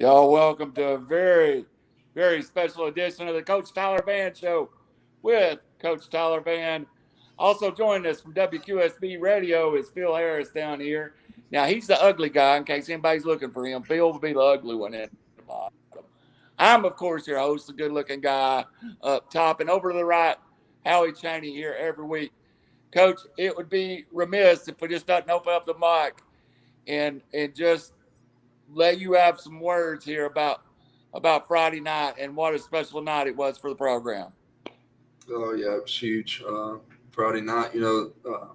Y'all welcome to a very, very special edition of the Coach Tyler Vann Show with Coach Tyler Vann. Also joining us from WQSB Radio is Phil Harris down here. Now, he's the ugly guy in case anybody's looking for him. Phil will be the ugly one in the bottom. I'm, of course, your host, the good-looking guy up top. And over to the right, Howie Chaney here every week. Coach, it would be remiss if we just doesn't open up the mic and just let you have some words here about Friday night and what a special night it was for the program. Oh, yeah, it was huge. Friday night,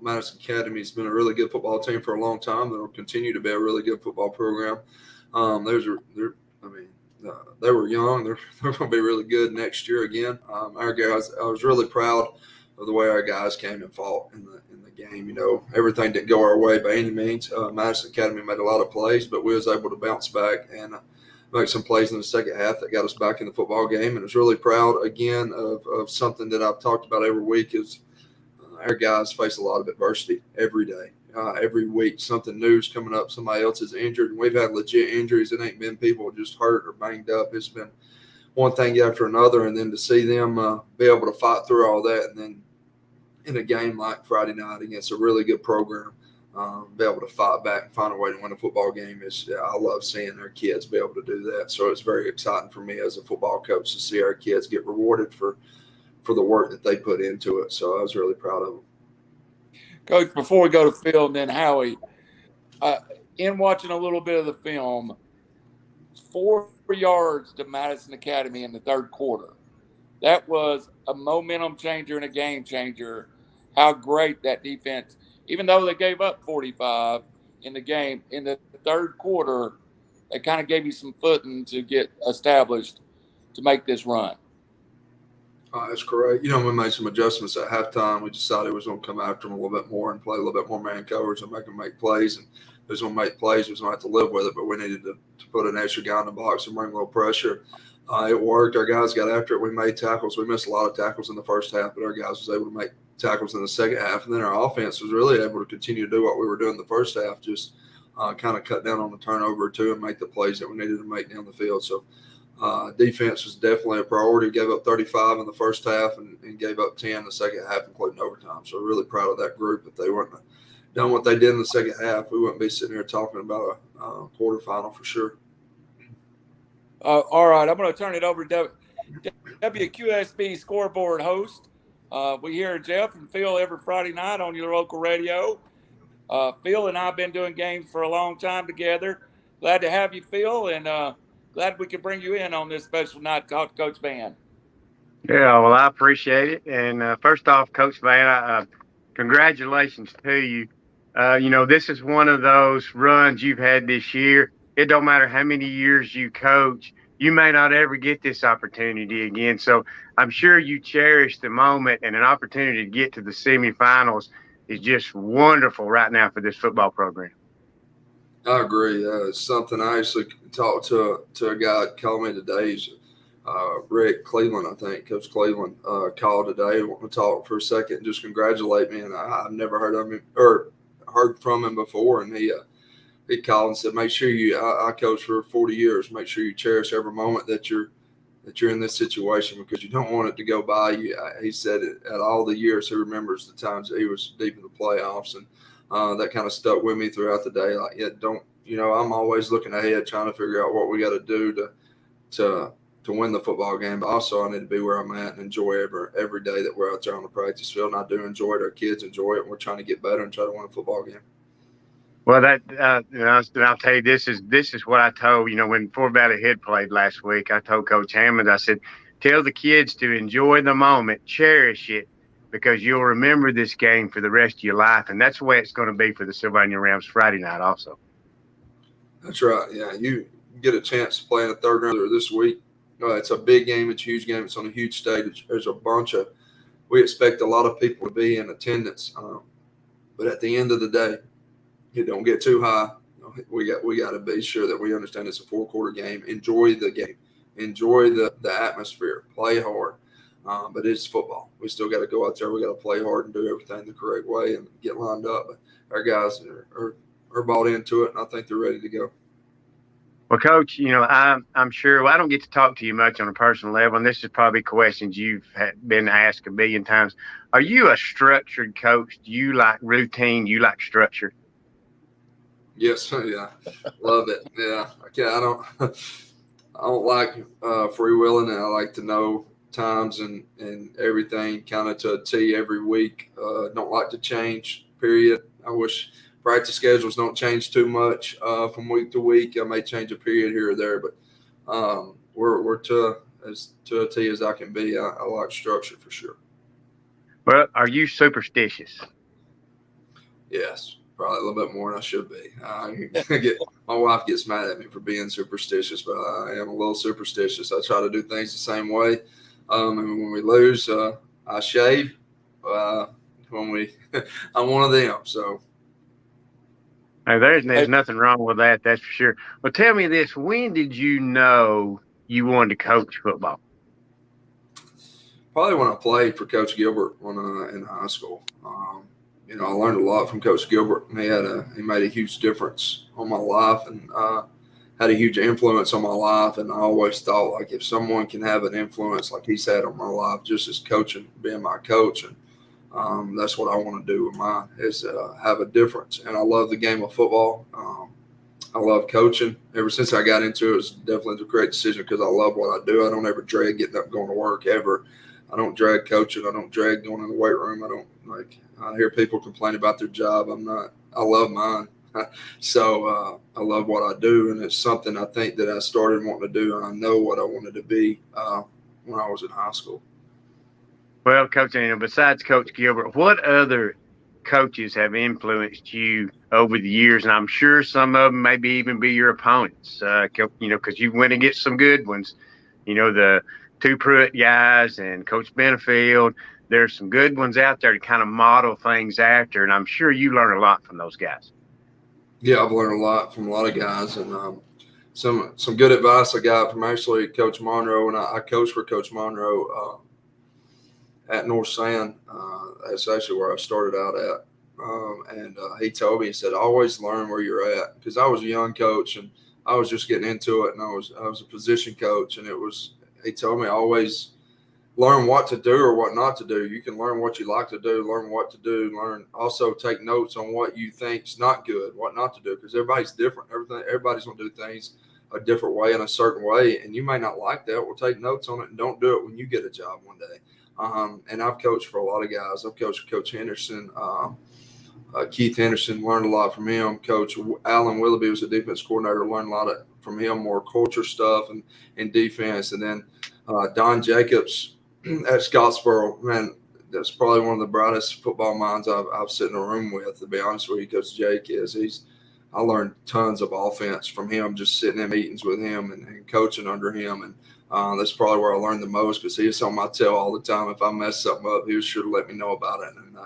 Madison Academy has been a really good football team for a long time. They'll continue to be a really good football program. They were young. They're going to be really good next year again. Our guys, I was really proud of the way our guys came and fought in the game. Everything didn't go our way by any means. Madison Academy made a lot of plays, but we was able to bounce back and make some plays in the second half that got us back in the football game. And I was really proud again of something that I've talked about every week is our guys face a lot of adversity every day. Every week something new is coming up. Somebody else is injured, and we've had legit injuries. It ain't been people just hurt or banged up. It's been one thing after another, and then to see them be able to fight through all that, and then in a game like Friday night against a really good program, be able to fight back and find a way to win a football game I love seeing our kids be able to do that. So it's very exciting for me as a football coach to see our kids get rewarded for the work that they put into it. So I was really proud of them. Coach, before we go to Phil and then Howie, in watching a little bit of the film, 4 yards to Madison Academy in the third quarter. That was a momentum changer and a game changer. How great that defense, even though they gave up 45 in the game, in the third quarter, they kind of gave you some footing to get established to make this run. That's correct. We made some adjustments at halftime. We decided we was going to come after them a little bit more and play a little bit more man coverage and make them make plays. And if we was going to make plays, we was going to have to live with it, but we needed to put an extra guy in the box and bring a little pressure. It worked. Our guys got after it. We made tackles. We missed a lot of tackles in the first half, but our guys was able to make tackles in the second half. And then our offense was really able to continue to do what we were doing in the first half, just kind of cut down on the turnover or two and make the plays that we needed to make down the field. So defense was definitely a priority. Gave up 35 in the first half and gave up 10 in the second half, including overtime. So really proud of that group. If they weren't done what they did in the second half, we wouldn't be sitting here talking about a quarterfinal for sure. All right, I'm going to turn it over to WQSB scoreboard host. We hear Jeff and Phil every Friday night on your local radio. Phil and I have been doing games for a long time together. Glad to have you, Phil, and glad we could bring you in on this special night to talk to Coach Vann. Yeah, well, I appreciate it. And first off, Coach Vann, congratulations to you. This is one of those runs you've had this year. It don't matter how many years you coach, you may not ever get this opportunity again. So I'm sure you cherish the moment, and an opportunity to get to the semifinals is just wonderful right now for this football program. I agree. It's something I actually talked to a guy called me today. Rick Cleveland, I think, Coach Cleveland, called today. Want to talk for a second and just congratulate me. And I've never heard of him or heard from him before. And he called and said, "Make sure I coached for 40 years. Make sure you cherish every moment that you're in this situation because you don't want it to go by you." He said it, at all the years he remembers the times that he was deep in the playoffs, and that kind of stuck with me throughout the day. Like, I'm always looking ahead, trying to figure out what we got to do to win the football game. But also, I need to be where I'm at and enjoy every day that we're out there on the practice field. And I do enjoy it. Our kids enjoy it. And we're trying to get better and try to win a football game. Well, I'll tell you, this is what I told, when Fort Valley Head played last week. I told Coach Hammond, I said, tell the kids to enjoy the moment, cherish it, because you'll remember this game for the rest of your life. And that's the way it's going to be for the Sylvania Rams Friday night also. That's right. Yeah, you get a chance to play in the third round this week. It's a big game. It's a huge game. It's on a huge stage. There's we expect a lot of people to be in attendance. But at the end of the day, it don't get too high. We got to be sure that we understand it's a 4-quarter game. Enjoy the game. Enjoy the atmosphere. Play hard. But it's football. We still got to go out there. We got to play hard and do everything the correct way and get lined up. But our guys are bought into it, and I think they're ready to go. Well, Coach, I'm sure. Well, I don't get to talk to you much on a personal level, and this is probably questions you've been asked a billion times. Are you a structured coach? Do you like routine? Do you like structure? Yes, yeah, love it. Yeah, okay. I don't like freewheeling, and I like to know times and everything kind of to a T every week. Don't like to change. Period. I wish practice schedules don't change too much from week to week. I may change a period here or there, but we're to a T as I can be. I like structure for sure. Well, are you superstitious? Yes, probably a little bit more than I should be. My wife gets mad at me for being superstitious, but I am a little superstitious. I try to do things the same way. And when we lose, I shave. When we, I'm one of them. So Hey, there's nothing wrong with that. That's for sure. Well, tell me this: when did you know you wanted to coach football? probably when I played for Coach Gilbert in high school. I learned a lot from Coach Gilbert. He made a huge difference on my life and had a huge influence on my life. And I always thought, like, if someone can have an influence like he's had on my life, just as coaching, being my coach, and that's what I want to do with mine is have a difference. And I love the game of football. I love coaching. Ever since I got into it, it was definitely the correct decision because I love what I do. I don't ever dread getting up going to work ever. I don't drag coaching. I don't drag going in the weight room. I hear people complain about their job. I love mine. So I love what I do. And it's something I think that I started wanting to do. And I know what I wanted to be when I was in high school. Well, Coach, besides Coach Gilbert, what other coaches have influenced you over the years? And I'm sure some of them maybe even be your opponents, because you went against some good ones. The two Pruitt guys and Coach Benefield. There's some good ones out there to kind of model things after, and I'm sure you learn a lot from those guys. Yeah, I've learned a lot from a lot of guys, and some good advice I got from actually Coach Monroe, and I coached for Coach Monroe at North Sand. That's actually where I started out at. And he told me, he said, always learn where you're at, because I was a young coach and I was just getting into it, and I was a position coach, and he told me always learn what to do or what not to do. You can learn what you like to do, learn what to do, also take notes on what you think's not good, what not to do, because everybody's different. Everybody's going to do things a different way in a certain way, and you may not like that. Well, take notes on it and don't do it when you get a job one day. And I've coached for a lot of guys. I've coached Coach Henderson, Keith Henderson, learned a lot from him. Coach Alan Willoughby was a defense coordinator, learned a lot from him, more culture stuff and defense. And then Don Jacobs at Scottsboro, man, that's probably one of the brightest football minds I've sit in a room with, to be honest with you. Coach Jake I learned tons of offense from him, just sitting in meetings with him and coaching under him. And that's probably where I learned the most, because he was on my tail all the time. If I messed something up, he was sure to let me know about it. And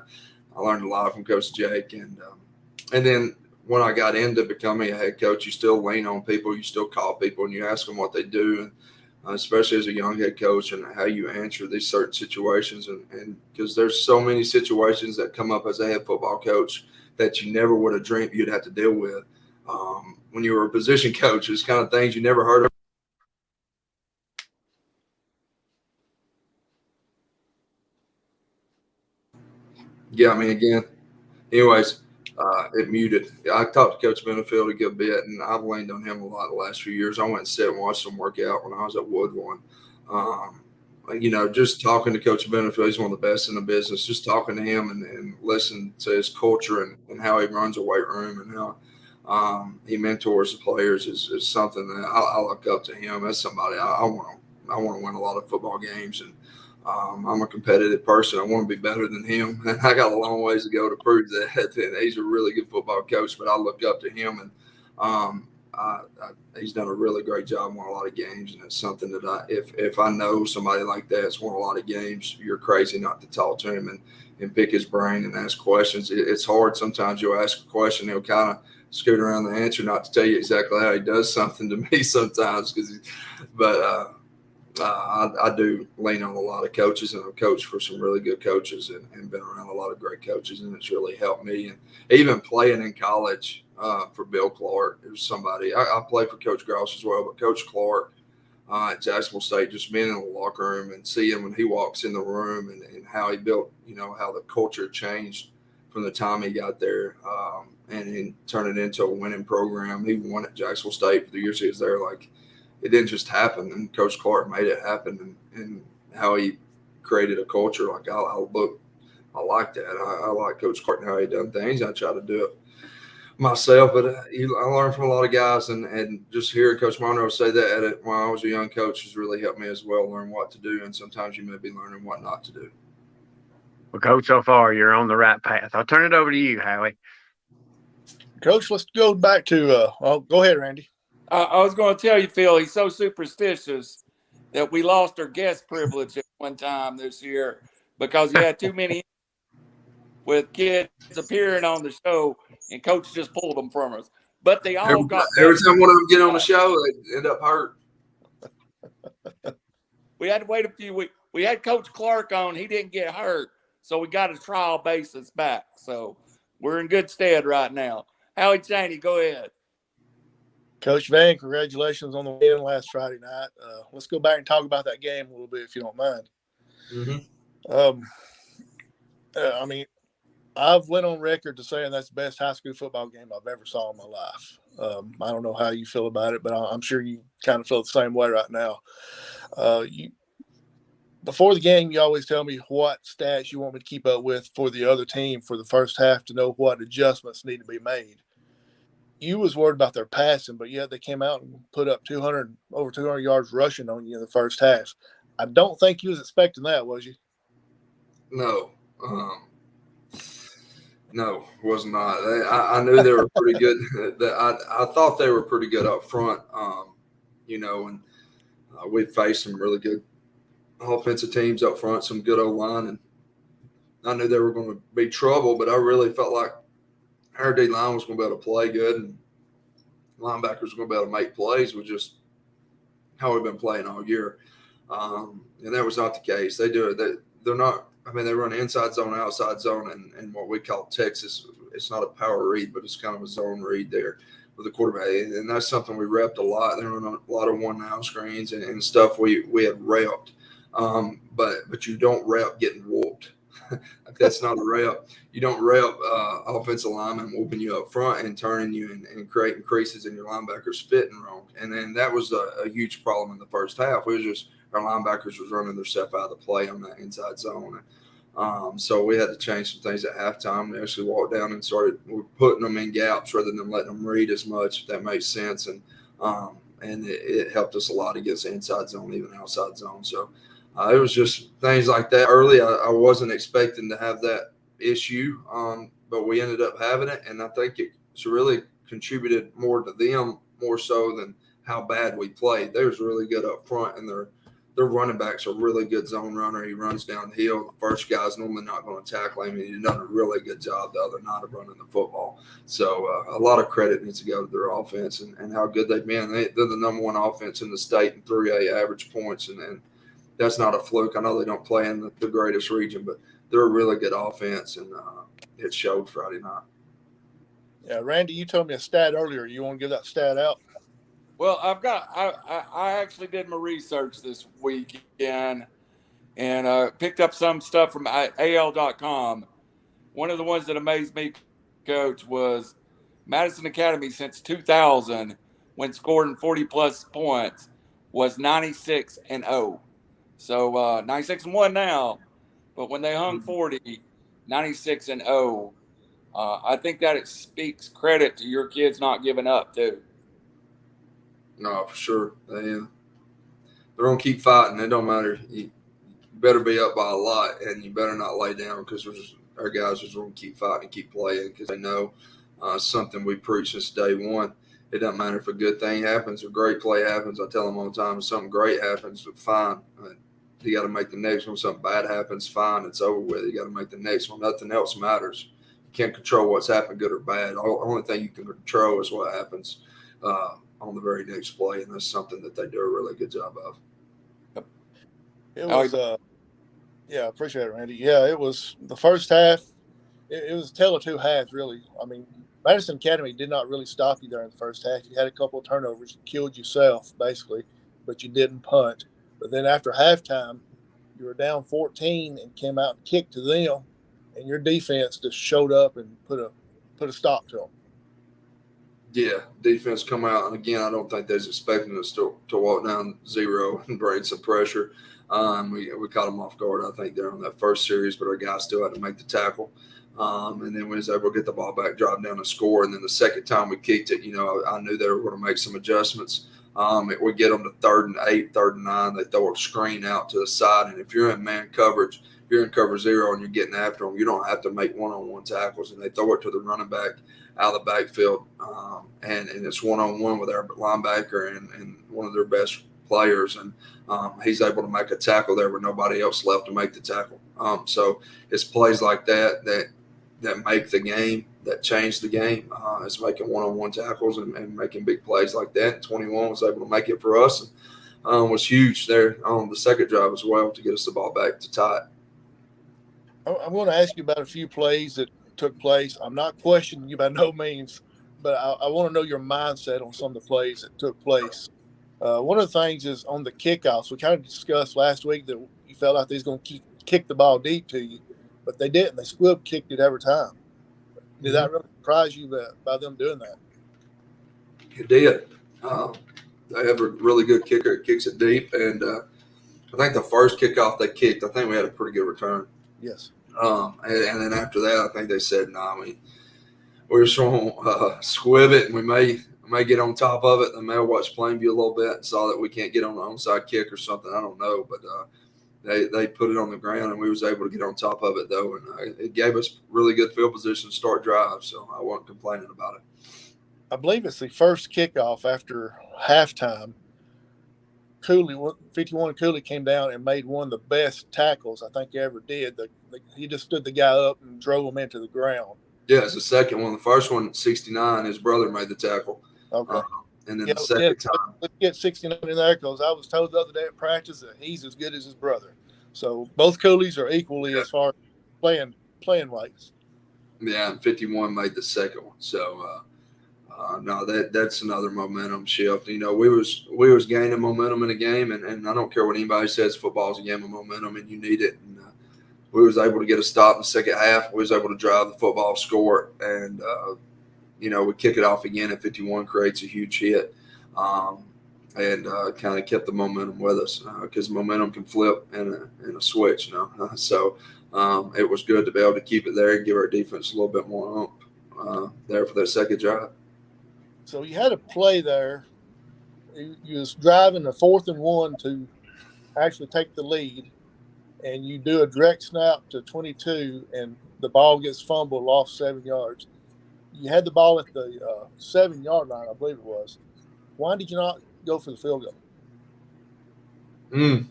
I learned a lot from Coach Jake. And then when I got into becoming a head coach, you still lean on people, you still call people, and you ask them what they do. And especially as a young head coach, and how you answer these certain situations. And because there's so many situations that come up as a head football coach that you never would have dreamed you'd have to deal with. When you were a position coach, it's kind of things you never heard of. Yeah, I mean, again, anyways, it muted. I talked to Coach Benefield a good bit, and I've leaned on him a lot the last few years. I went and sit and watched him work out when I was at Woodlawn. Just talking to Coach Benefield, he's one of the best in the business. Just talking to him and listening to his culture and how he runs a weight room and how he mentors the players is something that I look up to him. That's somebody I want to win a lot of football games, and I'm a competitive person. I want to be better than him, and I got a long ways to go to prove that. And he's a really good football coach, but I look up to him, and he's done a really great job on a lot of games. And it's something that if I know somebody like that's won a lot of games, you're crazy not to talk to him and pick his brain and ask questions. It's hard. Sometimes you'll ask a question, he'll kind of scoot around the answer, not to tell you exactly how he does something to me sometimes, I do lean on a lot of coaches, and I've coached for some really good coaches and been around a lot of great coaches, and it's really helped me. And even playing in college, for Bill Clark. It was somebody. I played for Coach Grouse as well, but Coach Clark at Jacksonville State, just being in the locker room and seeing when he walks in the room and how he built, how the culture changed from the time he got there and turned it into a winning program. He won at Jacksonville State for the years he was there. Like, it didn't just happen, and Coach Clark made it happen, and how he created a culture. Like, I like that. I like Coach Clark and how he done things. I try to do it myself, but I learned from a lot of guys, and just hearing Coach Monroe say that when I was a young coach has really helped me as well, learn what to do, and sometimes you may be learning what not to do. Well, Coach, so far you're on the right path. I'll turn it over to you, Howie. Coach, let's go back to go ahead, Randy. I was going to tell you, Phil, he's so superstitious that we lost our guest privilege at one time this year because he had too many with kids appearing on the show, and Coach just pulled them from us. But they all got better. Every time one of them get on the show, they end up hurt. We had to wait a few weeks. We had Coach Clark on. He didn't get hurt, so we got a trial basis back. So we're in good stead right now. Howie Chaney, go ahead. Coach Vann, congratulations on the win last Friday night. Let's go back and talk about that game a little bit, if you don't mind. Mm-hmm. I mean, I've went on record to saying that's the best high school football game I've ever saw in my life. I don't know how you feel about it, but I'm sure you kind of feel the same way right now. Before the game, you always tell me what stats you want me to keep up with for the other team for the first half to know what adjustments need to be made. You was worried about their passing, but yet they came out and put up over 200 yards rushing on you in the first half. I don't think you was expecting that, was you? No. No, was not. I knew they were pretty good. I thought they were pretty good up front, and we faced some really good offensive teams up front, some good O-line, and I knew they were going to be trouble, but I really felt like our D-line was going to be able to play good, and linebackers were going to be able to make plays with just how we've been playing all year. And that was not the case. They do it. They're not – I mean, they run inside zone, outside zone, and what we call Texas. It's not a power read, but it's kind of a zone read there with the quarterback. And that's something we repped a lot. They run a lot of 1-9 screens and stuff we had repped. But you don't rep getting whooped. That's not a rep. You don't rep offensive linemen whooping you up front and turning you and creating creases in your linebackers fitting wrong. And then that was a huge problem in the first half. It was just our linebackers was running themselves out of the play on that inside zone. So we had to change some things at halftime. We actually walked down and we're putting them in gaps rather than letting them read as much, if that makes sense. And it helped us a lot against the inside zone, even outside zone. So it was just things like that early. I wasn't expecting to have that issue, but we ended up having it. And I think it's really contributed more to them more so than how bad we played. They was really good up front, and their running backs are really good zone runner. He runs downhill. The first guy's normally not going to tackle him, and he's done a really good job the other night of running the football. So a lot of credit needs to go to their offense and how good they've been. They're the number one offense in the state in 3A average points, and that's not a fluke. I know they don't play in the greatest region, but they're a really good offense, and it showed Friday night. Yeah, Randy, you told me a stat earlier. You want to give that stat out? Well, I actually did my research this weekend and picked up some stuff from AL.com. One of the ones that amazed me, Coach, was Madison Academy since 2000, when scoring 40-plus points, was 96-0. So 96-1 now, but when they hung 40, 96-0. I think that it speaks credit to your kids not giving up, too. No, for sure. They're going to keep fighting. It don't matter. You better be up by a lot, and you better not lay down because our guys are going to keep fighting and keep playing because they know something we preach since day one. It doesn't matter if a good thing happens or great play happens. I tell them all the time, if something great happens, fine. You got to make the next one. If something bad happens, fine. It's over with. You got to make the next one. Nothing else matters. You can't control what's happened, good or bad. The only thing you can control is what happens on the very next play, and that's something that they do a really good job of. It was, yeah, I appreciate it, Randy. Yeah, it was the first half. It was a tale of two halves, really. I mean, Madison Academy did not really stop you there in the first half. You had a couple of turnovers, you killed yourself basically, but you didn't punt. But then after halftime, you were down 14 and came out and kicked to them, and your defense just showed up and put a stop to them. Yeah, defense come out, and again, I don't think they're expecting us to walk down 0 and bring some pressure. We caught them off guard, I think, there on that first series, but our guys still had to make the tackle. And then we was able to get the ball back, drive down, and score. And then the second time we kicked it, I knew they were going to make some adjustments. We get them to 3rd and 8, 3rd and 9. They throw a screen out to the side, and if you're in man coverage, if you're in cover 0 and you're getting after them, you don't have to make one-on-one tackles. And they throw it to the running back out of the backfield, and it's one-on-one with our linebacker and one of their best players, and he's able to make a tackle there with nobody else left to make the tackle. So it's plays like that make the game, that change the game. It's making one-on-one tackles and making big plays like that. And 21 was able to make it for us, and was huge there on the second drive as well to get us the ball back to tie it. I'm going to ask you about a few plays that took place. I'm not questioning you by no means, but I want to know your mindset on some of the plays that took place. One of the things is on the kickoffs. We kind of discussed last week that you felt like they was going to kick the ball deep to you, but they didn't. They squib kicked it every time. Did that really surprise you by them doing that? It did. They have a really good kicker. It kicks it deep, and I think the first kickoff they kicked, I think we had a pretty good return. Yes. And then after that, I think they said, we're just going to squib it, and we may get on top of it. They may have watched Plainview a little bit and saw that we can't get on the onside kick or something. I don't know, but they put it on the ground, and we was able to get on top of it, though, and it gave us really good field position to start drive, so I wasn't complaining about it. I believe it's the first kickoff after halftime. 51 Cooley came down and made one of the best tackles I think he ever did. He just stood the guy up and drove him into the ground. Yeah, it's the second one. The first one, 69, his brother made the tackle. Okay. And then the second time. Let's get 69 in there because I was told the other day at practice that he's as good as his brother. So both Cooleys are equally as far as playing weights. Yeah, and 51 made the second one. So, no, that's another momentum shift. We was gaining momentum in the game, and I don't care what anybody says, football is a game of momentum, and you need it. And we was able to get a stop in the second half. We was able to drive the football, score, and we kick it off again at 51, creates a huge hit, and kind of kept the momentum with us because momentum can flip in a switch. So it was good to be able to keep it there and give our defense a little bit more oomph there for that second drive. So you had a play there. You was driving a 4th and 1 to actually take the lead, and you do a direct snap to 22, and the ball gets fumbled, lost 7 yards. You had the ball at the 7-yard line, I believe it was. Why did you not go for the field goal?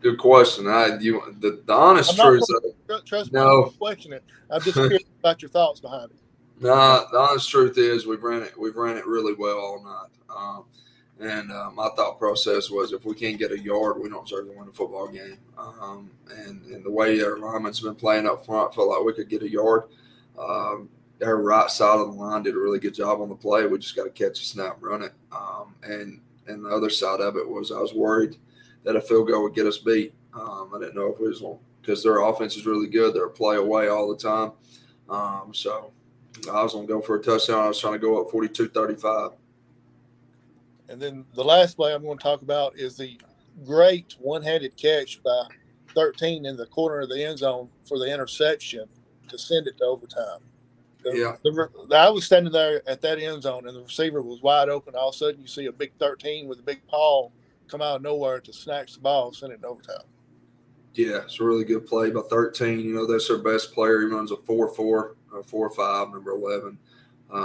Good question. The honest truth is, trust me, I'm not questioning it. I'm just curious about your thoughts behind it. No, the honest truth is we've ran it really well all night. And my thought process was if we can't get a yard, we don't deserve to win the football game. And the way our linemen's been playing up front, felt like we could get a yard. Our right side of the line did a really good job on the play. We just got to catch a snap and run it. And the other side of it was I was worried that a field goal would get us beat. I didn't know if it was because their offense is really good. They're a play away all the time. So I was going to go for a touchdown. I was trying to go up 42-35. And then the last play I'm going to talk about is the great one-handed catch by 13 in the corner of the end zone for the interception to send it to overtime. I was standing there at that end zone, and the receiver was wide open. All of a sudden, you see a big 13 with a big paw come out of nowhere to snatch the ball, send it to overtime. Yeah, it's a really good play by 13. That's their best player. He runs a 4-4, 4-5, number 11.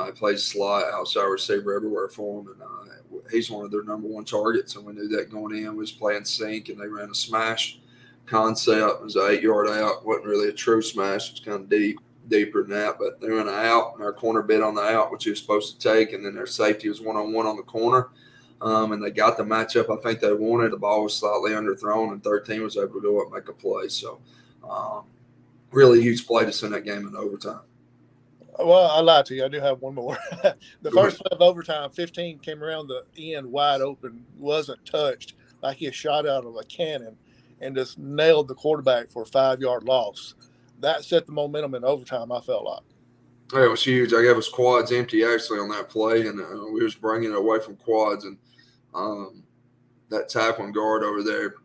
He plays slot, outside receiver everywhere for him, and he's one of their number one targets. And we knew that going in. We was playing sink, and they ran a smash concept. It was an 8-yard out. Wasn't really a true smash. It was kind of deeper than that, but they ran an out, and our corner bid on the out, which he was supposed to take, and then their safety was one-on-one on the corner. And they got the matchup I think they wanted. The ball was slightly underthrown, and 13 was able to go up and make a play. So really huge play to send that game in overtime. Well, I lied to you. I do have one more. The first play of overtime, 15 came around the end wide open, wasn't touched, like he shot out of a cannon, and just nailed the quarterback for a 5-yard loss. That set the momentum in overtime, I felt like. It was huge. I gave us quads empty actually on that play, and we was bringing it away from quads, and that tackling guard over there,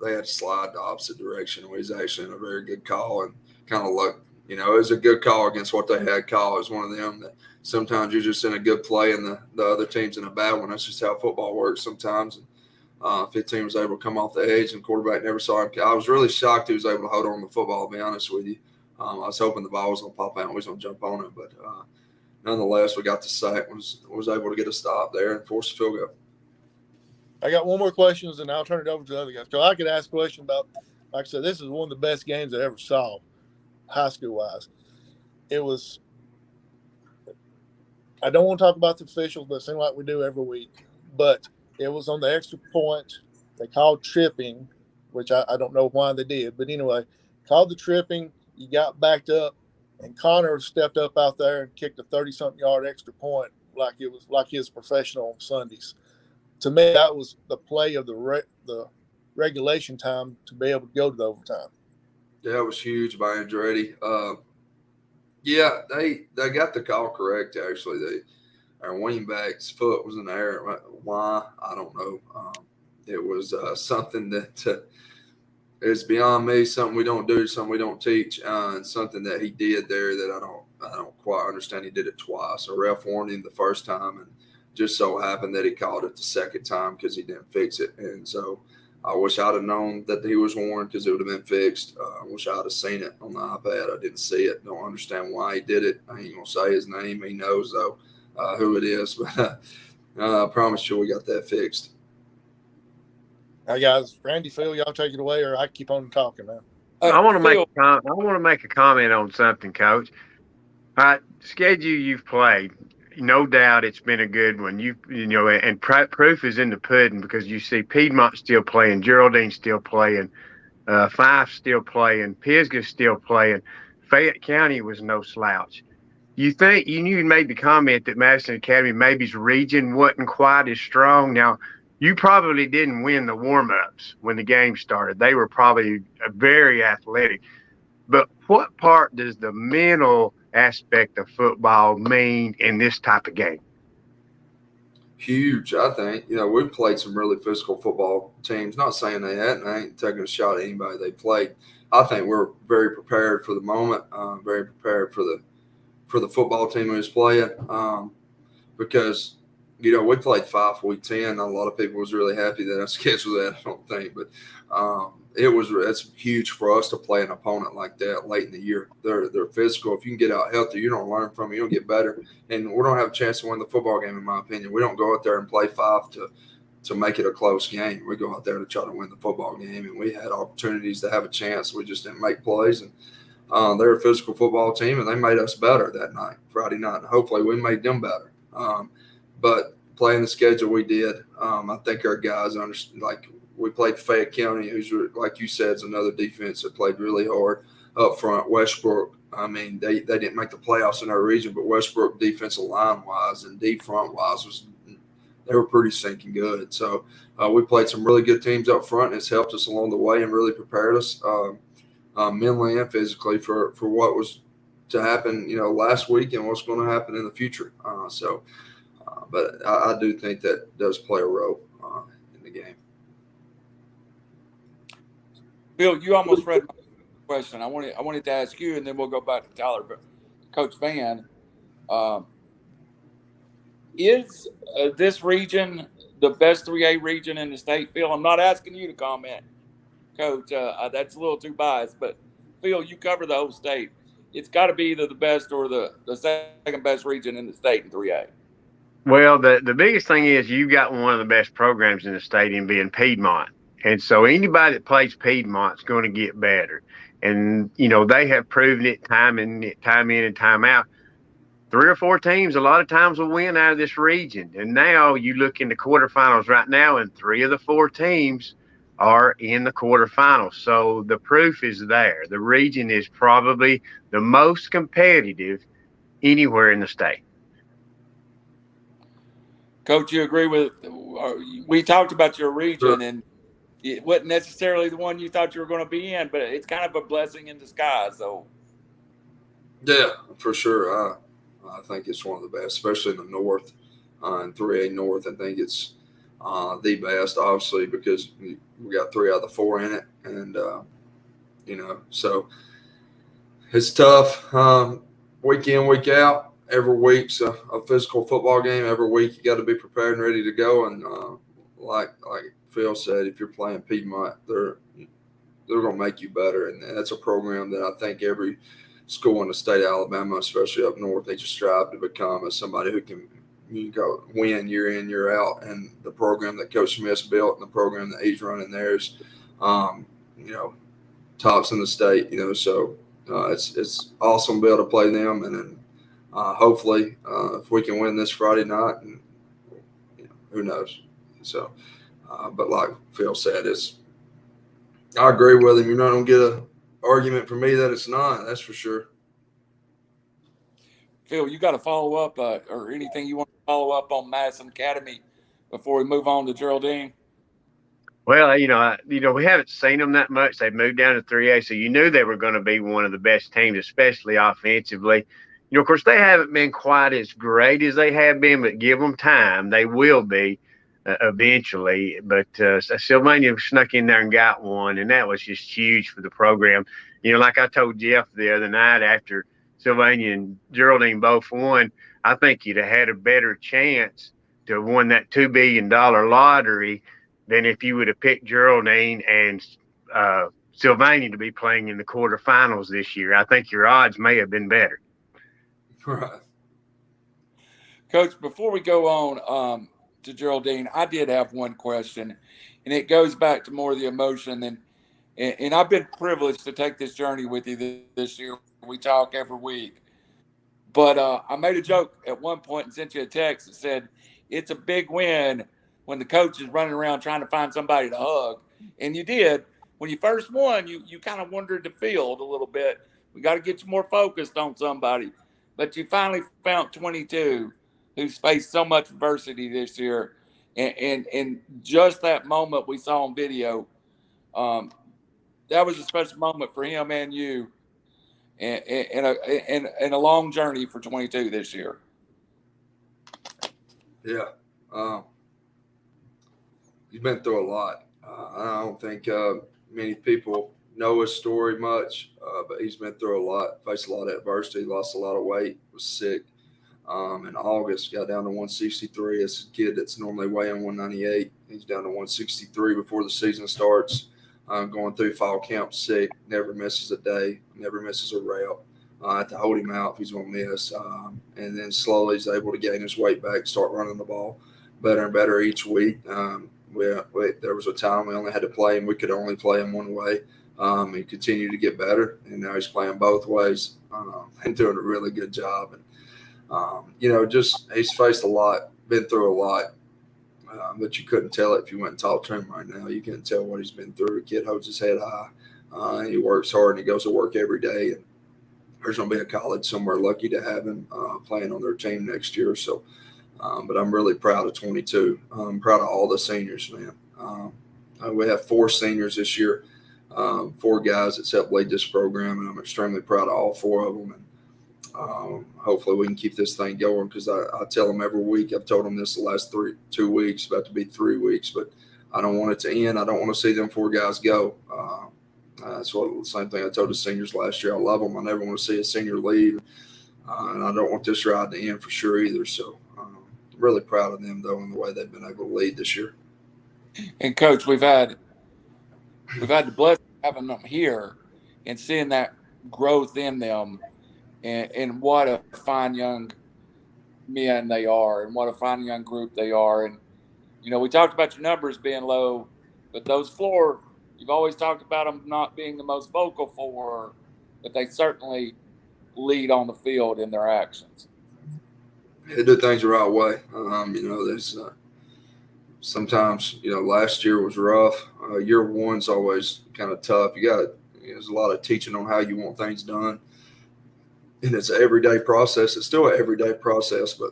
they had to slide the opposite direction. It was actually in a very good call, and kind of luck. It was a good call against what they had called. It was one of them that sometimes you're just in a good play and the other team's in a bad one. That's just how football works sometimes. And 15 was able to come off the edge, and the quarterback never saw him. I was really shocked he was able to hold on to the football, to be honest with you. I was hoping the ball was going to pop out and we was going to jump on it. But nonetheless, we got the sack, was able to get a stop there and force a field goal. I got one more question, and I'll turn it over to the other guys. So I could ask a question about, like I said, this is one of the best games I ever saw, high school-wise. It was – I don't want to talk about the officials, but it seems like we do every week. But it was on the extra point. They called tripping, which I don't know why they did. But anyway, called the tripping. You got backed up, and Connor stepped up out there and kicked a 30-something yard extra point like it was like his professional on Sundays. To me, that was the play of the regulation time to be able to go to the overtime. Yeah, it was huge by Andretti. Yeah, they got the call correct, actually. Our wingback's foot was in the air. Why? I don't know. It was something that is beyond me, something we don't do, something we don't teach, and something that he did there that I don't quite understand. He did it twice. A ref warned him the first time, and just so happened that he called it the second time because he didn't fix it. And so I wish I'd have known that he was warned because it would have been fixed. I wish I'd have seen it on the iPad. I didn't see it. Don't understand why he did it. I ain't going to say his name. He knows, though, who it is. But I promise you we got that fixed. Hey, guys, Randy, Phil, y'all take it away, or I keep on talking, man. I want to make a comment on something, Coach. All right, schedule you've played. No doubt it's been a good one. And proof is in the pudding because you see Piedmont still playing, Geraldine still playing, Fife still playing, Pisgah still playing. Fayette County was no slouch. You made the comment that Madison Academy maybe's region wasn't quite as strong. Now, you probably didn't win the warm-ups when the game started. They were probably very athletic. But what part does the mental aspect of football mean in this type of game? Huge, I think. We've played some really physical football teams. Not saying they hadn't. I ain't taking a shot at anybody they played. I think we're very prepared for the moment, very prepared for the football team we was playing because, we played 5 week 10. A lot of people was really happy that I scheduled that, I don't think. But it's huge for us to play an opponent like that late in the year. They're physical. If you can get out healthy, you don't learn from it. You don't get better. And we don't have a chance to win the football game, in my opinion. We don't go out there and play 5 to make it a close game. We go out there to try to win the football game, and we had opportunities to have a chance. We just didn't make plays. And they're a physical football team, and they made us better that night, Friday night. And hopefully we made them better. But playing the schedule we did, I think our guys understand. Like, we played Fayette County, who's, like you said, is another defense that played really hard up front. Westbrook, I mean, they didn't make the playoffs in our region, but Westbrook defensive line-wise and deep front-wise they were pretty stinking good. So we played some really good teams up front, and it's helped us along the way and really prepared us mentally and physically for what was to happen, last week and what's going to happen in the future. But I do think that does play a role in the game. Bill, you almost read my question. I wanted to ask you, and then we'll go back to Tyler. But Coach Vann, is this region the best 3A region in the state? Phil, I'm not asking you to comment, Coach. That's a little too biased. But, Phil, you cover the whole state. It's got to be either the best or the second best region in the state in 3A. Well, the biggest thing is you got one of the best programs in the state in being Piedmont. And so anybody that plays Piedmont's going to get better. And, they have proven it time in and time out. 3 or 4 teams a lot of times will win out of this region. And now you look in the quarterfinals right now, and 3 of the 4 teams are in the quarterfinals. So the proof is there. The region is probably the most competitive anywhere in the state. Coach, you agree with? We talked about your region, Sure. and it wasn't necessarily the one you thought you were going to be in, but it's kind of a blessing in disguise. So, Yeah, for sure. I think it's one of the best, especially in the North, in 3A North. I think it's the best, obviously, because we got 3 out of the 4 in it, and so it's tough. Week in, week out. Every week's a physical football game. Every week you got to be prepared and ready to go. And like Phil said, if you're playing Piedmont, they're going to make you better, and that's a program that I think every school in the state of Alabama, especially up north, they just strive to become as somebody who can go win year in, year out. And the program that Coach Smith's built and the program that he's running there is, tops in the state. So it's awesome to be able to play them, and then hopefully if we can win this Friday night, and who knows. So, but like Phil said, I agree with him. You're not going to get an argument from me that it's not. That's for sure. Phil, you got to follow up or anything you want to follow up on Madison Academy before we move on to Geraldine? Well, we haven't seen them that much. They've moved down to 3A, so you knew they were going to be one of the best teams, especially offensively. Of course, they haven't been quite as great as they have been, but give them time. They will be eventually. But Sylvania snuck in there and got one, and that was just huge for the program. Like I told Jeff the other night after Sylvania and Geraldine both won, I think you'd have had a better chance to have won that $2 billion lottery than if you would have picked Geraldine and Sylvania to be playing in the quarterfinals this year. I think your odds may have been better. Right. Coach, before we go on to Geraldine, I did have one question, and it goes back to more of the emotion. And I've been privileged to take this journey with you this year. We talk every week. But I made a joke at one point and sent you a text that said, it's a big win when the coach is running around trying to find somebody to hug. And you did. When you first won, you kind of wandered the field a little bit. We got to get you more focused on somebody. But you finally found 22 who's faced so much adversity this year. And just that moment we saw on video, that was a special moment for him and you, and a long journey for 22 this year. Yeah. He's been through a lot. I don't think many people know his story much, but he's been through a lot, faced a lot of adversity, lost a lot of weight, was sick. In August, got down to 163. As a kid that's normally weighing 198, he's down to 163 before the season starts. Going through fall camp sick, never misses a day, never misses a rep. I had to hold him out if he's going to miss. And then slowly he's able to gain his weight back, start running the ball better and better each week. There was a time we only had to play him. We could only play him one way. He continued to get better, and now he's playing both ways and doing a really good job. And, he's faced a lot, been through a lot. But you couldn't tell it if you went and talked to him right now. You couldn't tell what he's been through. The kid holds his head high. He works hard, and he goes to work every day. And there's going to be a college somewhere lucky to have him playing on their team next year. So, but I'm really proud of 22. I'm proud of all the seniors, man. We have 4 seniors this year, 4 guys that's helped lead this program, and I'm extremely proud of all 4 of them. And hopefully we can keep this thing going, because I tell them every week. I've told them this the last 2 weeks, about to be 3 weeks, but I don't want it to end. I don't want to see them 4 guys go. That's the same thing I told the seniors last year. I love them. I never want to see a senior leave, and I don't want this ride to end for sure either. So I'm really proud of them, though, in the way they've been able to lead this year. And Coach, we've had the blessing of having them here and seeing that growth in them. And what a fine young men they are, and what a fine young group they are. And, we talked about your numbers being low, but those 4, you've always talked about them not being the most vocal for, but they certainly lead on the field in their actions. They do things the right way. There's sometimes, last year was rough. Year one's always kind of tough. There's a lot of teaching on how you want things done. and it's an everyday process. It's still an everyday process, but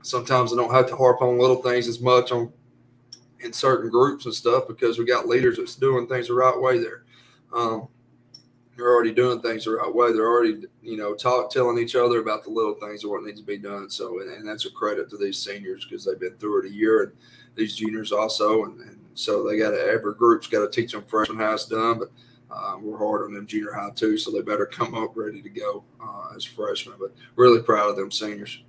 sometimes I don't have to harp on little things as much in certain groups and stuff because we got leaders that's doing things the right way there. They're already doing things the right way. They're already, telling each other about the little things and what needs to be done. So, and that's a credit to these seniors because they've been through it a year, and these juniors also. And so every group's got to teach them freshmen how it's done. But we're hard on them junior high too, so they better come up ready to go as freshmen. But really proud of them seniors.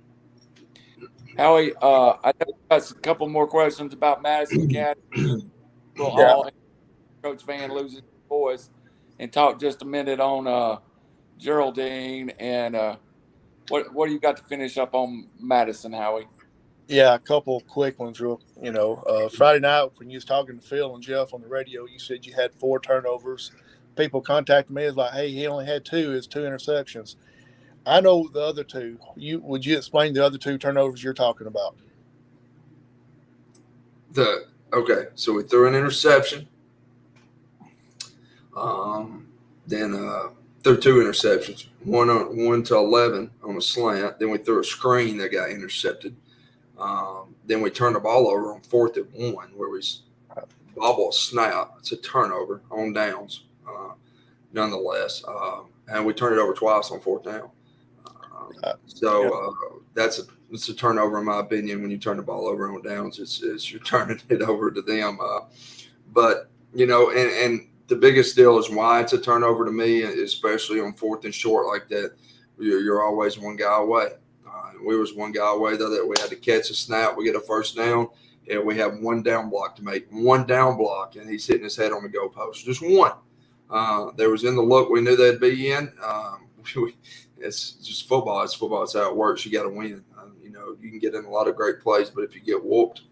Howie, I got a couple more questions about Madison Academy. We'll all Coach Vann loses his voice and talk just a minute on Geraldine and what do you got to finish up on Madison, Howie? Yeah, a couple quick ones. Friday night when you was talking to Phil and Jeff on the radio, you said you had 4 turnovers. People contacted me, it's like, hey, he only had 2. It's 2 interceptions. I know the other 2. Would you explain the other 2 turnovers you're talking about? Okay, so we threw an interception. Then threw 2 interceptions, one to 11 on a slant. Then we threw a screen that got intercepted. Then we turned the ball over on 4th and 1, where we bobble a snap. It's a turnover on downs, nonetheless. And we turned it over twice on 4th down. It's a turnover in my opinion. When you turn the ball over on downs, it's you're turning it over to them. But and the biggest deal is why it's a turnover to me, especially on 4th and short like that. You're always one guy away. We was one guy away though that we had to catch a snap. We get a first down, and we have one down block to make. One down block, and he's hitting his head on the goalpost. Just one. There was in the look we knew they'd be in. It's just football. It's football. It's how it works. You got to win. You can get in a lot of great plays, but if you get whooped,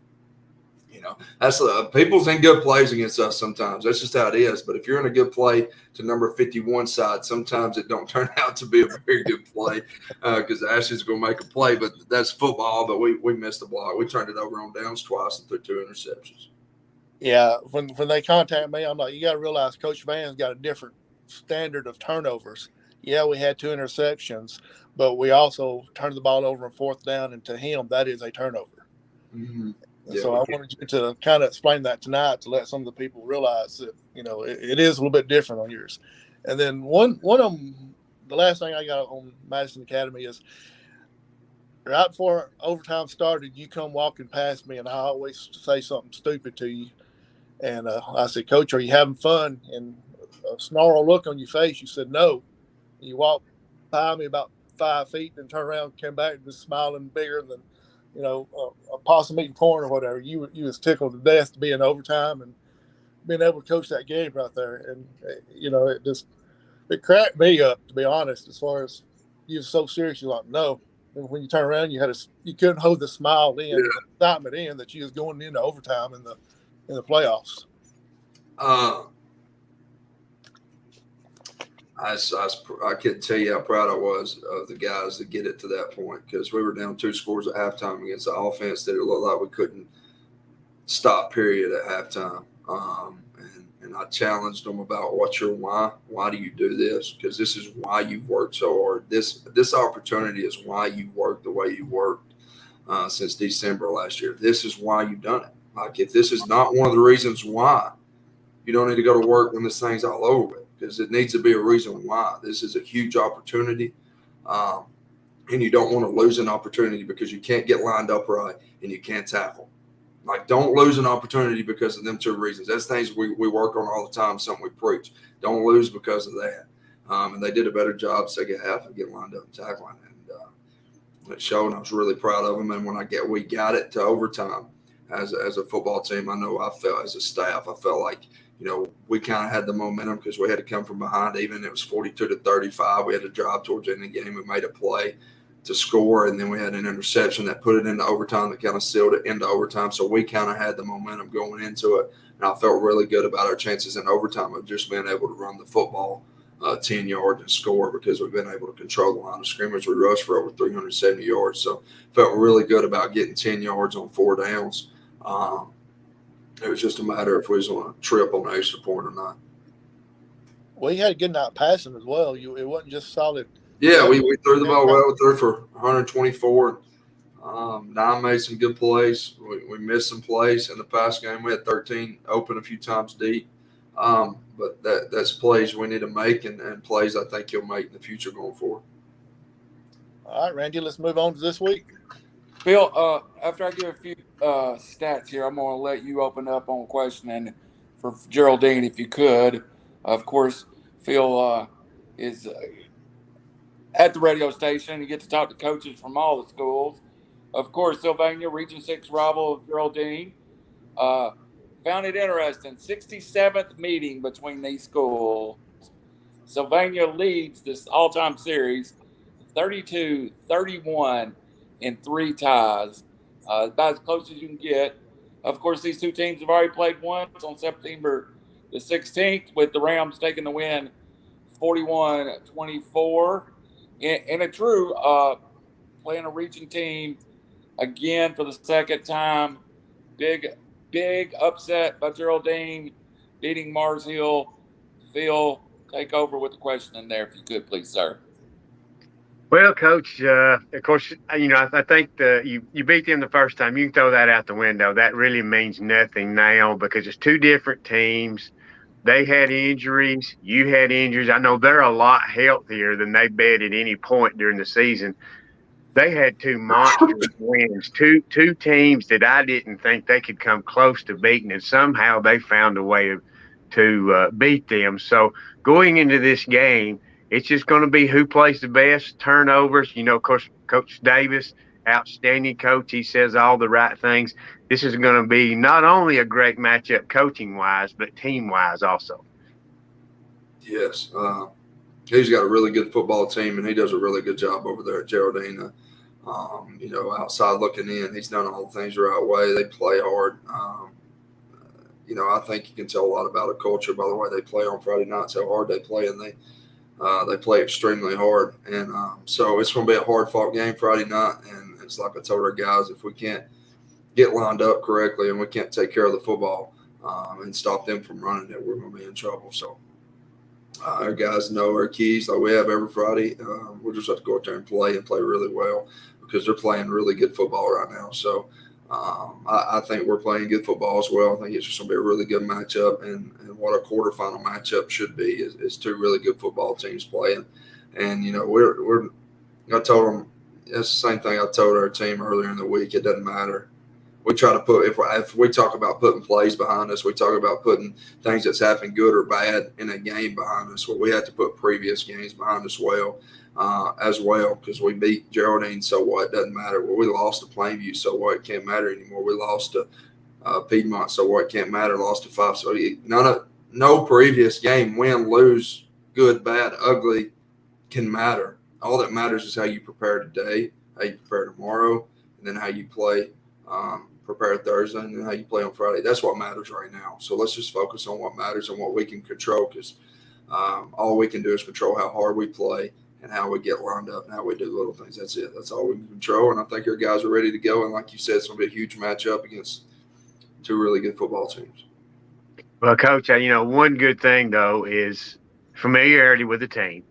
that's people's in good plays against us sometimes. That's just how it is. But if you're in a good play to number 51 side, sometimes it don't turn out to be a very good play because Ashley's going to make a play. But that's football. But we missed the block. We turned it over on downs twice and threw 2 interceptions. Yeah, when they contact me, I'm like, you got to realize Coach Vann's got a different standard of turnovers. Yeah, we had 2 interceptions, but we also turned the ball over on 4th down, and to him, that is a turnover. Mm-hmm. Yeah, so I wanted you to kind of explain that tonight to let some of the people realize that, it is a little bit different on yours. And then one of them, the last thing I got on Madison Academy is right before overtime started, you come walking past me, and I always say something stupid to you. And I said, Coach, are you having fun? And a snarl look on your face, you said, no. You walked by me about 5 feet and turned around, came back just smiling bigger than, a possum eating corn or whatever. You was tickled to death to be in overtime and being able to coach that game right there. And, it cracked me up, to be honest, as far as you were so serious. You're like, no. And when you turn around, you couldn't hold the smile in, the excitement in that you was going into overtime in the playoffs. I couldn't tell you how proud I was of the guys to get it to that point because we were down 2 scores at halftime against the offense that it looked like we couldn't stop, period, at halftime. And I challenged them about what's your why? Why do you do this? Because this is why you've worked so hard. This opportunity is why you worked the way you worked since December last year. This is why you've done it. Like, if this is not one of the reasons why, you don't need to go to work when this thing's all over with. Because it needs to be a reason why. This is a huge opportunity, and you don't want to lose an opportunity because you can't get lined up right and you can't tackle. Like, don't lose an opportunity because of them 2 reasons. That's things we work on all the time, something we preach. Don't lose because of that. And they did a better job second half of getting lined up and tackling. And it showed, and I was really proud of them. And when we got it to overtime as a football team, I know I felt as a staff, I felt like, we kind of had the momentum because we had to come from behind. Even it was 42-35. We had to drive towards the end of the game. We made a play to score, and then we had an interception that put it into overtime that kind of sealed it into overtime. So we kind of had the momentum going into it, and I felt really good about our chances in overtime of just being able to run the football 10 yards and score because we've been able to control the line of scrimmage. We rushed for over 370 yards, so felt really good about getting 10 yards on 4 downs. It was just a matter if we was on a trip on an extra point or not. Well, you had a good night passing as well. It wasn't just solid Yeah, we threw the ball well. We threw for 124. Nine made some good plays. We missed some plays in the past game. We had 13 open a few times deep. But that's plays we need to make and plays I think he'll make in the future going forward. All right, Randy, let's move on to this week. Phil, after I give a few stats here, I'm going to let you open up on questioning for Geraldine, if you could. Of course, Phil is at the radio station. You get to talk to coaches from all the schools. Of course, Sylvania, Region 6 rival of Geraldine. Found it interesting. 67th meeting between these schools. Sylvania leads this all-time series 32-31 in 3 ties. About as close as you can get. Of course, these two teams have already played once on September the 16th, with the Rams taking the win 41-24. In a true playing a region team again for the second time. Big upset by Geraldine beating Mars Hill. Phil, take over with the question in there, if you could, please, sir. Well, Coach, of course, I think you beat them the first time. You can throw that out the window. That really means nothing now because it's two different teams. They had injuries. You had injuries. I know they're a lot healthier than they've been at any point during the season. They had two monster wins, two teams that I didn't think they could come close to beating, and somehow they found a way to beat them. So going into this game, it's just going to be who plays the best, turnovers. Of course, Coach Davis, outstanding coach. He says all the right things. This is going to be not only a great matchup coaching-wise, but team-wise also. Yes. He's got a really good football team, and he does a really good job over there at Geraldine. Outside looking in, he's done all the things the right way. They play hard. I think you can tell a lot about a culture by the way they play on Friday nights, how hard they play, and they play extremely hard. And so it's going to be a hard-fought game Friday night. And it's like I told our guys, if we can't get lined up correctly and we can't take care of the football and stop them from running it, we're going to be in trouble. So our guys know our keys like we have every Friday. We'll just have to go out there and play really well because they're playing really good football right now. So I think we're playing good football as well. I think it's just going to be a really good matchup, and what a quarterfinal matchup should be is two really good football teams playing. And I told them it's the same thing I told our team earlier in the week. It doesn't matter. We try to put if we talk about putting plays behind us, we talk about putting things that's happened good or bad in a game behind us. Well, we have to put previous games behind us as well, because we beat Geraldine, so what? It doesn't matter. Well, we lost to Plainview, so what? It can't matter anymore. We lost to Piedmont, so what? It can't matter. Lost to 5, so no previous game, win, lose, good, bad, ugly, can matter. All that matters is how you prepare today, how you prepare tomorrow, and then how you play. Prepare Thursday, and then how you play on Friday. That's what matters right now. So let's just focus on what matters and what we can control, because all we can do is control how hard we play and how we get lined up and how we do little things. That's it. That's all we can control. And I think our guys are ready to go. And like you said, it's going to be a huge matchup against two really good football teams. Well, Coach, one good thing, though, is familiarity with the team.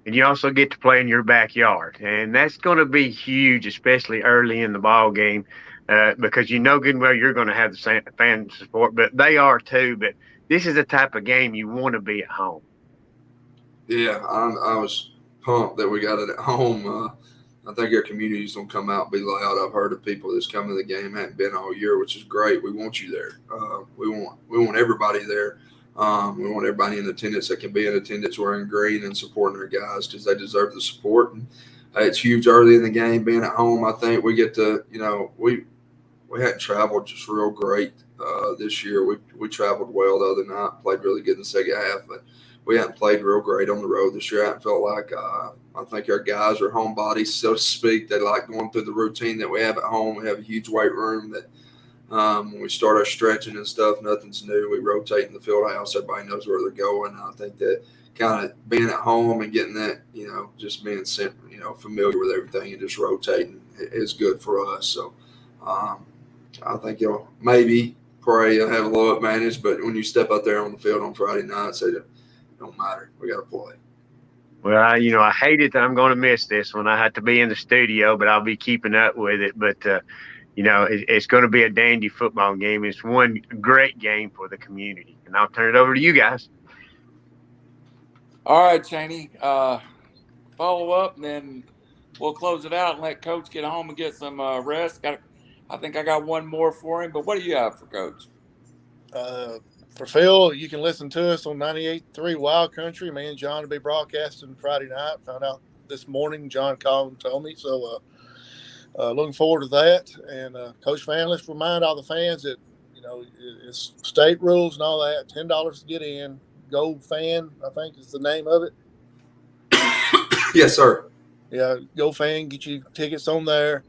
And you also get to play in your backyard. And that's going to be huge, especially early in the ball game, because good and well you're going to have the fan support, but they are too. But this is the type of game you want to be at home. Yeah, I was pumped that we got it at home. I think our community is going to come out and be loud. I've heard of people that's come to the game hadn't been all year, which is great. We want you there. We want everybody there. We want everybody in attendance that can be in attendance wearing green and supporting their guys because they deserve the support. And it's huge early in the game being at home. I think we get to, we hadn't traveled just real great this year. We traveled well the other night, played really good in the second half, but we hadn't played real great on the road this year. I haven't felt like I think our guys are homebodies, so to speak. They like going through the routine that we have at home. We have a huge weight room that when we start our stretching and stuff, nothing's new. We rotate in the field house. Everybody knows where they're going. I think that kind of being at home and getting that, just being familiar with everything and just rotating is good for us. So I think you'll maybe pray you'll have a little advantage, but when you step out there on the field on Friday nights, it don't matter. We got to play. Well, I hate it that I'm going to miss this one. I have to be in the studio, but I'll be keeping up with it. But, it's going to be a dandy football game. It's one great game for the community. And I'll turn it over to you guys. All right, Chaney. Follow up, and then we'll close it out and let Coach get home and get some rest. I think I got one more for him, but what do you have for Coach? For Phil, you can listen to us on 98.3 Wild Country. Me and John will be broadcasting Friday night. Found out this morning. John called and told me. So looking forward to that. And Coach Vann, let's remind all the fans that, it's state rules and all that. $10 to get in. Go Fan, I think is the name of it. Yes, sir. Yeah, Go Fan, get your tickets on there.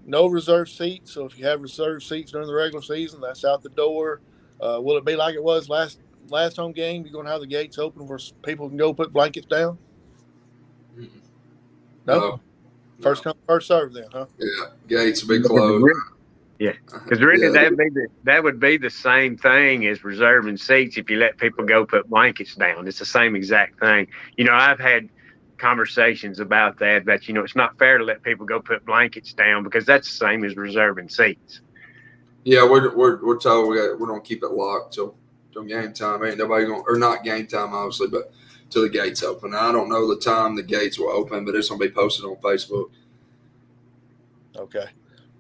No reserved seats. So if you have reserved seats during the regular season, that's out the door. Will it be like it was last home game? You're going to have the gates open where people can go put blankets down? No. First come, first serve then, huh? Yeah, gates will be closed. Yeah, because really that would be the same thing as reserving seats if you let people go put blankets down. It's the same exact thing. I've had conversations about that, but it's not fair to let people go put blankets down because that's the same as reserving seats. Yeah, we're told we're gonna keep it locked till game time. Ain't nobody or not game time obviously, but till the gates open. I don't know the time the gates will open, but it's gonna be posted on Facebook. Okay,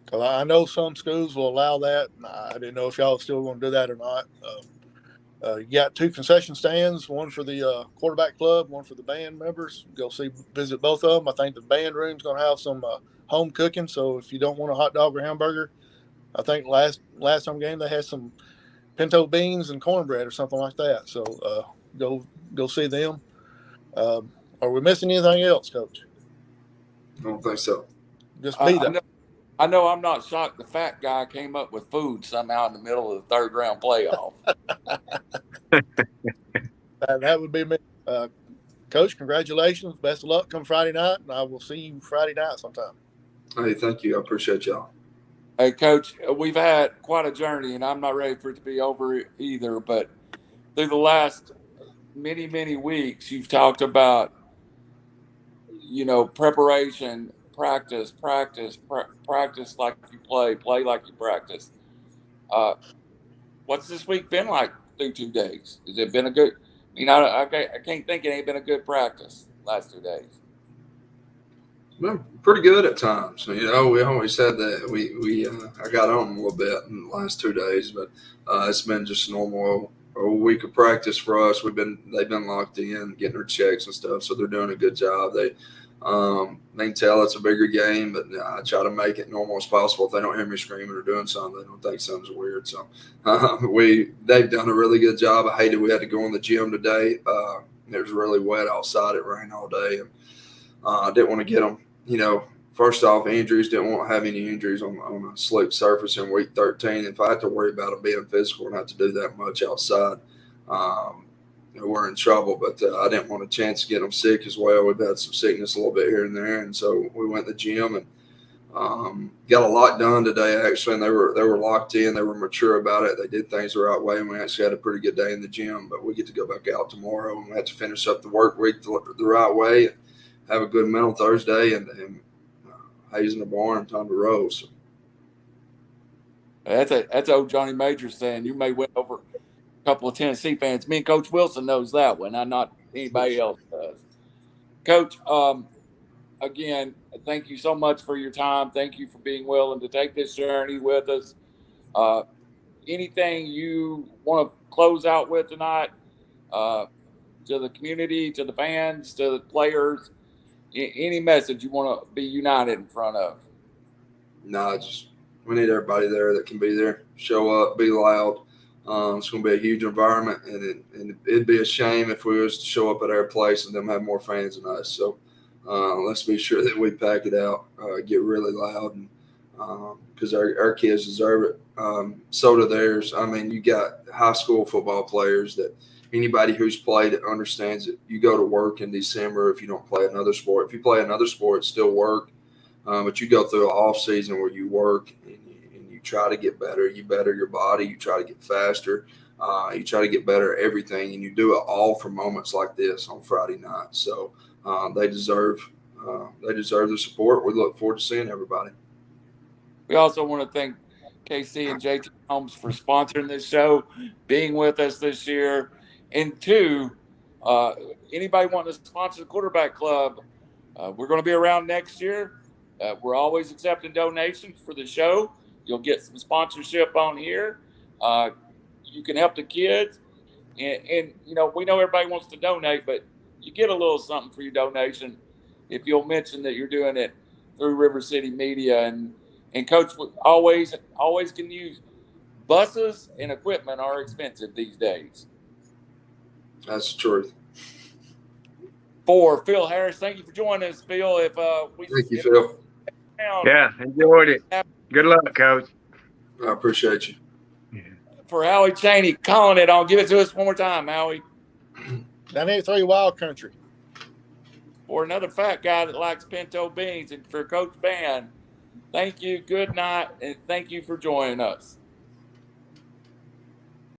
because I know some schools will allow that. I didn't know if y'all still going to do that or not. You got 2 concession stands, one for the quarterback club, one for the band members. Go visit both of them. I think the band room's going to have some home cooking. So if you don't want a hot dog or hamburger, I think last home game they had some pinto beans and cornbread or something like that. So go see them. Are we missing anything else, Coach? I don't think so. Just be there. I know I'm not shocked the fat guy came up with food somehow in the middle of the 3rd round playoff. That would be me. Coach, congratulations. Best of luck come Friday night, and I will see you Friday night sometime. Hey, thank you. I appreciate y'all. Hey, Coach, we've had quite a journey, and I'm not ready for it to be over either, but through the last many, many weeks, you've talked about, preparation, practice like you play like you practice. What's this week been like through 2 days? Has it been a good – I can't think it ain't been a good practice last 2 days. Been pretty good at times. We always said that I got on a little bit in the last 2 days, but it's been just a normal week of practice for us. They've been locked in, getting their checks and stuff, so they're doing a good job. They can tell it's a bigger game, but I try to make it normal as possible. If they don't hear me screaming or doing something, they don't think something's weird. So they've done a really good job. I hated we had to go in the gym today. It was really wet outside. It rained all day, and I didn't want to get them. First off, injuries. Didn't want to have any injuries on a slick surface in week 13. If I had to worry about them being physical and have to do that much outside, we're in trouble. But I didn't want a chance to get them sick as well. We've had some sickness a little bit here and there, and so we went to the gym and got a lot done today actually. And they were locked in. They were mature about it. They did things the right way, and we actually had a pretty good day in the gym. But we get to go back out tomorrow, and we have to finish up the work week the right way. And have a good mental Thursday, and Hayes in the barn, time to roll. So. That's old Johnny Major saying you may win over a couple of Tennessee fans. Me and Coach Wilson knows that one. Not anybody else does. Coach, again, thank you so much for your time. Thank you for being willing to take this journey with us. Anything you want to close out with tonight to the community, to the fans, to the players? Any message you want to be united in front of? No, we need everybody there that can be there. Show up, be loud. It's going to be a huge environment, and it'd be a shame if we was to show up at our place and them have more fans than us. So let's be sure that we pack it out, get really loud, and because our kids deserve it. So do theirs. I mean, you got high school football players that anybody who's played it understands that you go to work in December if you don't play another sport. If you play another sport, it's still work. But you go through an off season where you work and you try to get better. You better your body. You try to get faster. You try to get better at everything, and you do it all for moments like this on Friday night. So they deserve the support. We look forward to seeing everybody. We also want to thank KC and JT Holmes for sponsoring this show, being with us this year. And two, anybody wanting to sponsor the Quarterback Club, we're going to be around next year. We're always accepting donations for the show. You'll get some sponsorship on here. You can help the kids. And, you know, we know everybody wants to donate, but you get a little something for your donation if you'll mention that you're doing it through River City Media. And Coach always can use buses and equipment are expensive these days. That's the truth. For Phil Harris, thank you for joining us, Phil. Thank you, Phil. Yeah, enjoyed it. Good luck, Coach. I appreciate you. For Howie Chaney, calling it on. Give it to us one more time, Howie. 98.3 Wild Country. For another fat guy that likes pinto beans, and for Coach Vann, thank you, good night, and thank you for joining us.